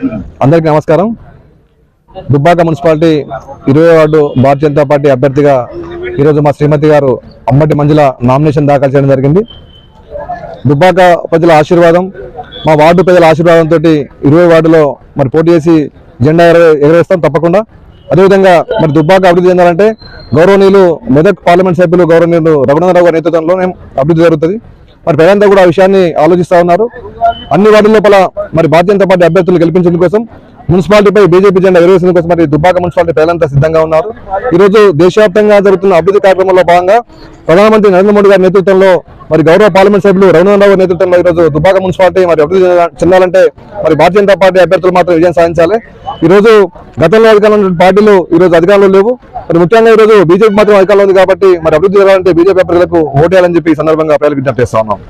అందరికీ నమస్కారం. Dubbaka municipality 20వ ward Bharatiya Janata party అభ్యర్థిగా ఈరోజు మా శ్రీమతి గారు అమ్మటి మంజుల నామినేషన్ దాఖలు చేయడం జరిగింది. దుబ్బాక ప్రజల ఆశీర్వాదం, మా వార్డు ప్రజల ఆశీర్వాదంతో 20వ వార్డులో మరి పోటీ చేసి జెండా ఎగరేస్తాం తప్పకుండా. అదేవిధంగా మరి దుబ్బాక అభివృద్ధి చెందాలంటే గౌరవనీయులు మెదక్ పార్లమెంట్ సభ్యులు గౌరవనీయులు రఘునందనరావు గారి నేతృత్వంలోనే అభివృద్ధి జరుగుతుంది. మరి ప్రజలంతా కూడా ఆ విషయాన్ని ఆలోచిస్తూ ఉన్నారు. అన్ని వార్డుల లోపల మరి భారతీయ జనతా పార్టీ అభ్యర్థులు గెలిపించేందుకు కోసం, మున్సిపాలిటీపై బీజేపీ జెండా ఎగరేసేందుకు కోసం మరి దుబ్బాక మున్సిపాలిటీ ప్రజలంతా సిద్ధంగా ఉన్నారు. ఈరోజు దేశవ్యాప్తంగా జరుగుతున్న అభివృద్ధి కార్యక్రమంలో భాగంగా ప్రధానమంత్రి నరేంద్ర మోడీ గారి నేతృత్వంలో మరి గౌరవ పార్లమెంట్ సభ్యులు రఘునందనరావు నేతృత్వంలో ఈరోజు దుబ్బాక మున్సిపాలిటీ మరి అభివృద్ధి చెందాలంటే మరి భారతీయ జనతా పార్టీ అభ్యర్థులు మాత్రం విజయం సాధించాలి. ఈరోజు గతంలో అధికారంలో ఉన్న పార్టీలు ఈరోజు అధికారంలో లేవు. మరి ముఖ్యంగా ఈరోజు బీజేపీ మాత్రం అధికారంలో ఉంది కాబట్టి మరి అభివృద్ధి జరగాలంటే బీజేపీ అభ్యర్థులకు ఓటేయాలని చెప్పి ఈ సందర్భంగా ప్రజలకు విజ్ఞప్తి చేస్తా ఉన్నాం.